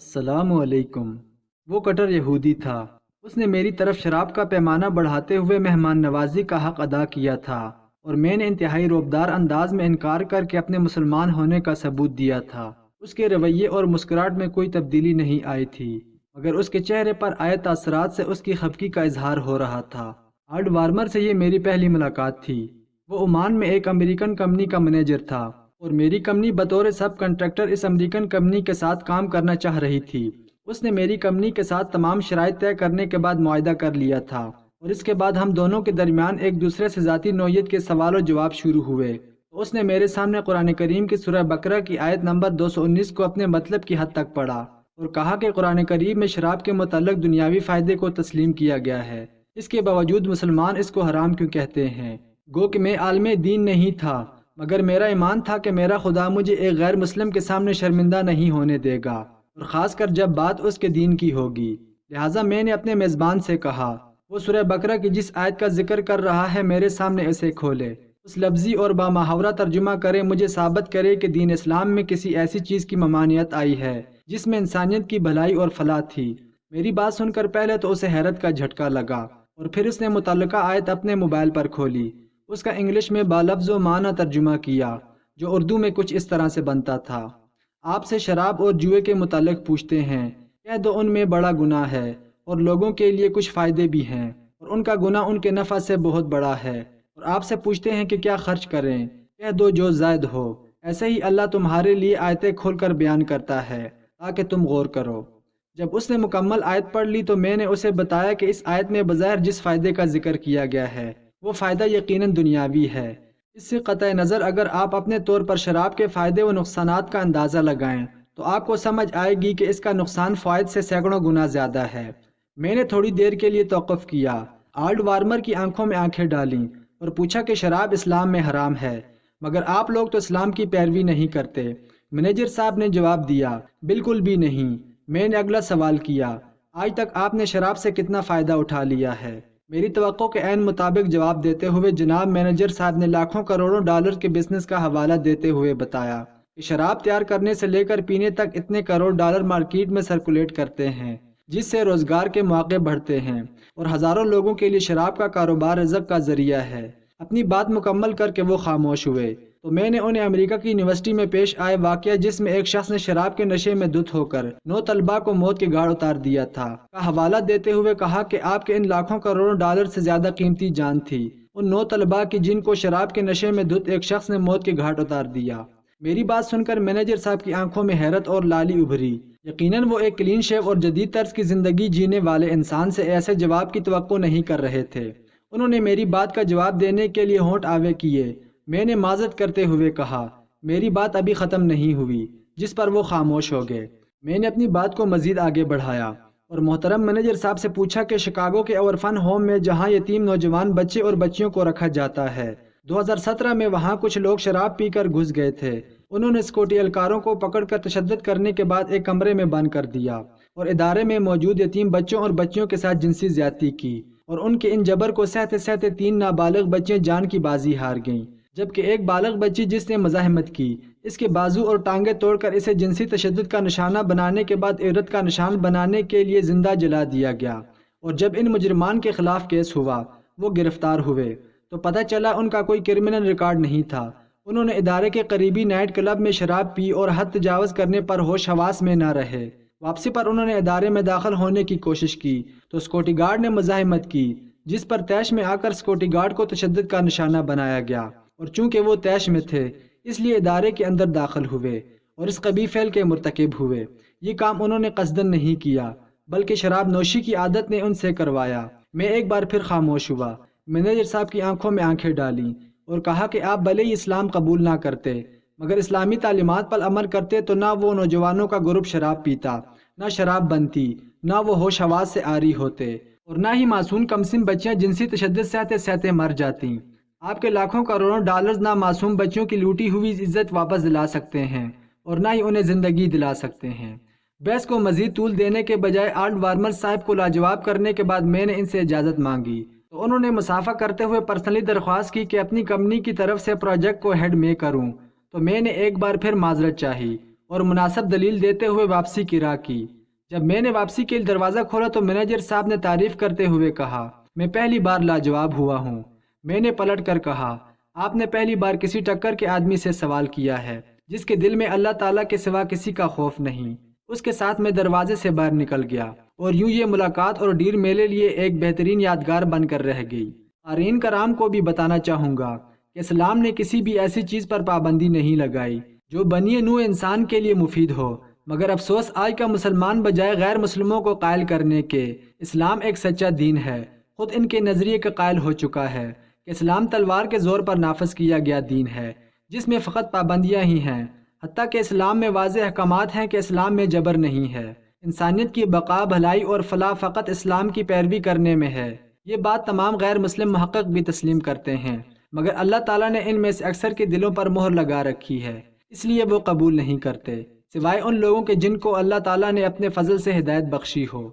अस्सलाम वालेकुम। वो कट्टर यहूदी था। उसने मेरी तरफ शराब का पैमाना बढ़ाते हुए मेहमान नवाजी का हक अदा किया था और मैंने इंतहाई रोबदार अंदाज में इनकार करके अपने मुसलमान होने का सबूत दिया था। उसके रवैये और मुस्कुराहट में कोई तब्दीली नहीं आई थी, मगर उसके चेहरे पर आए तासरात से उसकी खफगी का इजहार हो रहा था। आर्ड वार्मर से ये मेरी पहली मुलाकात थी। वो ओमान में एक अमेरिकन कंपनी का मैनेजर था और मेरी कंपनी बतौर सब कंट्रैक्टर इस अमेरिकन कंपनी के साथ काम करना चाह रही थी। उसने मेरी कंपनी के साथ तमाम शराइत तय करने के बाद मुआहदा कर लिया था और इसके बाद हम दोनों के दरमियान एक दूसरे से ज़ाती नौयत के सवाल और जवाब शुरू हुए। तो उसने मेरे सामने कुरान करीम की सूरह बकरा की आयत नंबर 219 को अपने मतलब की हद तक पढ़ा और कहा कि कुरान करीम में शराब के मुतल्लक दुनियावी फ़ायदे को तस्लीम किया गया है, इसके बावजूद मुसलमान इसको हराम क्यों कहते हैं। गो कि मैं आलमे दीन नहीं था, मगर मेरा ईमान था कि मेरा खुदा मुझे एक गैर मुस्लिम के सामने शर्मिंदा नहीं होने देगा, और ख़ासकर जब बात उसके दीन की होगी। लिहाजा मैंने अपने मेज़बान से कहा, वो सूरह बकरा की जिस आयत का जिक्र कर रहा है मेरे सामने इसे खोले, उस लफ्ज़ी और बामहावरा तर्जुमा करे, मुझे साबित करे कि दीन इस्लाम में किसी ऐसी चीज़ की ममानियत आई है जिसमें इंसानियत की भलाई और फलाह थी। मेरी बात सुनकर पहले तो उसे हैरत का झटका लगा और फिर उसने मुतल्लिका आयत अपने मोबाइल पर खोली, उसका इंग्लिश में बालफ्ज़ व माना तर्जुमा किया, जो उर्दू में कुछ इस तरह से बनता था। आपसे शराब और जुए के मुतालिक पूछते हैं, कह दो उनमें बड़ा गुनाह है और लोगों के लिए कुछ फ़ायदे भी हैं, और उनका गुनाह उनके नफ़ा से बहुत बड़ा है। और आपसे पूछते हैं कि क्या खर्च करें, कह दो जो ज़ायद हो। ऐसे ही अल्लाह तुम्हारे लिए आयतें खोल कर बयान करता है ताकि तुम गौर करो। जब उसने मुकम्मल आयत पढ़ ली तो मैंने उसे बताया कि इस आयत में बज़ाहिर जिस फ़ायदे का जिक्र किया गया है वो फ़ायदा यकीनन दुनियावी है। इससे क़तई नज़र अगर आप अपने तौर पर शराब के फ़ायदे व नुकसानात का अंदाज़ा लगाएं तो आपको समझ आएगी कि इसका नुकसान फ़ायद से सैकड़ों गुना ज़्यादा है। मैंने थोड़ी देर के लिए तौक़ुफ़ किया, आर्ड वार्मर की आंखों में आंखें डालीं और पूछा कि शराब इस्लाम में हराम है, मगर आप लोग तो इस्लाम की पैरवी नहीं करते। मैनेजर साहब ने जवाब दिया, बिल्कुल भी नहीं। मैंने अगला सवाल किया, आज तक आपने शराब से कितना फ़ायदा उठा लिया है। मेरी तवक्को के ऐन मुताबिक जवाब देते हुए जनाब मैनेजर साहब ने लाखों करोड़ों डॉलर के बिजनेस का हवाला देते हुए बताया कि शराब तैयार करने से लेकर पीने तक इतने करोड़ डॉलर मार्केट में सर्कुलेट करते हैं, जिससे रोजगार के मौके बढ़ते हैं और हज़ारों लोगों के लिए शराब का कारोबार रिज़्क़ का जरिया है। अपनी बात मुकम्मल करके वो खामोश हुए तो मैंने उन्हें अमेरिका की यूनिवर्सिटी में पेश आए वाक़या जिसमें एक शख्स ने शराब के नशे में धुत होकर 9 तलबा को मौत के घाट उतार दिया था का हवाला देते हुए कहा कि आपके इन लाखों करोड़ों डॉलर से ज्यादा कीमती जान थी उन 9 तलबा की जिनको शराब के नशे में धुत एक शख्स ने मौत के घाट उतार दिया। मेरी बात सुनकर मैनेजर साहब की आंखों में हैरत और लाली उभरी। यकीनन वो एक क्लीन शेव और जदीद तर्ज की जिंदगी जीने वाले इंसान से ऐसे जवाब की तवक्को नहीं कर रहे थे। उन्होंने मेरी बात का जवाब देने के लिए होंठ आवे किए। मैंने माजरत करते हुए कहा, मेरी बात अभी ख़त्म नहीं हुई, जिस पर वो खामोश हो गए। मैंने अपनी बात को मज़ीद आगे बढ़ाया और मोहतरम मैनेजर साहब से पूछा कि शिकागो के ऑरफन होम में जहां यतीम नौजवान बच्चे और बच्चियों को रखा जाता है, 2017 में वहां कुछ लोग शराब पीकर घुस गए थे। उन्होंने सिक्योरिटी एहलकारों को पकड़कर तशद्दुद करने के बाद एक कमरे में बंद कर दिया और इदारे में मौजूद यतीम बच्चों और बच्चियों के साथ जिनसी ज्यादती की, और उनके इन जबर को सहते सहते 3 नाबालिग बच्चियां जान की बाजी हार गईं, जबकि एक बालग बच्ची जिसने मज़ाहमत की, इसके बाजू और टांगे तोड़कर इसे जिनसी तशद्दुद का निशाना बनाने के बाद इबरत का निशान बनाने के लिए जिंदा जला दिया गया। और जब इन मुजरिमान के खिलाफ केस हुआ, वो गिरफ्तार हुए तो पता चला उनका कोई क्रिमिनल रिकॉर्ड नहीं था। उन्होंने इदारे के करीबी नाइट क्लब में शराब पी और हद तजावज़ करने पर होश हवास में न रहे। वापसी पर उन्होंने इदारे में दाखिल होने की कोशिश की तो सिक्योरिटी गार्ड ने मज़ाहमत की, जिस पर तैश में आकर सिक्योरिटी गार्ड को तशद्दुद का निशाना बनाया गया, और चूंकि वो तैश में थे इसलिए इदारे के अंदर दाखिल हुए और इस कबीह फेल के मुर्तकिब हुए। ये काम उन्होंने कस्दन नहीं किया, बल्कि शराब नोशी की आदत ने उनसे करवाया। मैं एक बार फिर खामोश हुआ। मैनेजर साहब की आंखों में आंखें डाली और कहा कि आप भले ही इस्लाम कबूल ना करते, मगर इस्लामी तालीमात पर अमल करते तो ना वो नौजवानों का ग्रुप शराब पीता, ना शराब बनती, ना वो होश हवास से आरी होते, और ना ही मासूम कमसिन बच्चियां जिनसी तशद्दुद सहते सहते मर जाती। आपके लाखों करोड़ों डॉलर्स ना मासूम बच्चों की लूटी हुई इज्जत वापस दिला सकते हैं और ना ही उन्हें ज़िंदगी दिला सकते हैं। बहस को मजीद तूल देने के बजाय आर्ड वार्मर साहब को लाजवाब करने के बाद मैंने इनसे इजाज़त मांगी तो उन्होंने मुसाफा करते हुए पर्सनली दरख्वास्त की कि अपनी कंपनी की तरफ से प्रोजेक्ट को हेड में करूं। तो मैंने एक बार फिर माजरत चाही اور مناسب دلیل دیتے ہوئے واپسی کی راہ کی۔ جب میں نے واپسی کے لیے دروازہ کھولا تو مینیجر صاحب نے تعریف کرتے ہوئے کہا، میں پہلی بار لاجواب ہوا ہوں۔ میں نے پلٹ کر کہا، آپ نے پہلی بار کسی ٹکر کے آدمی سے سوال کیا ہے جس کے دل میں اللہ تعالیٰ کے سوا کسی کا خوف نہیں۔ اس کے ساتھ میں دروازے سے باہر نکل گیا اور یوں یہ ملاقات اور ڈیل میرے لیے ایک بہترین یادگار بن کر رہ گئی۔ قارئین کرام کو بھی بتانا چاہوں گا کہ اسلام نے کسی بھی ایسی چیز پر پابندی نہیں لگائی جو بنی نوع انسان کے لیے مفید ہو، مگر افسوس آج کا مسلمان بجائے غیر مسلموں کو قائل کرنے کے اسلام ایک سچا دین ہے، خود ان کے نظریے کا قائل ہو چکا ہے کہ اسلام تلوار کے زور پر نافذ کیا گیا دین ہے جس میں فقط پابندیاں ہی ہیں، حتیٰ کہ اسلام میں واضح احکامات ہیں کہ اسلام میں جبر نہیں ہے، انسانیت کی بقا، بھلائی اور فلاح فقط اسلام کی پیروی کرنے میں ہے۔ یہ بات تمام غیر مسلم محقق بھی تسلیم کرتے ہیں، مگر اللہ تعالیٰ نے ان میں سے اکثر کے دلوں پر مہر لگا رکھی ہے، اس لیے وہ قبول نہیں کرتے، سوائے ان لوگوں کے جن کو اللہ تعالیٰ نے اپنے فضل سے ہدایت بخشی ہو۔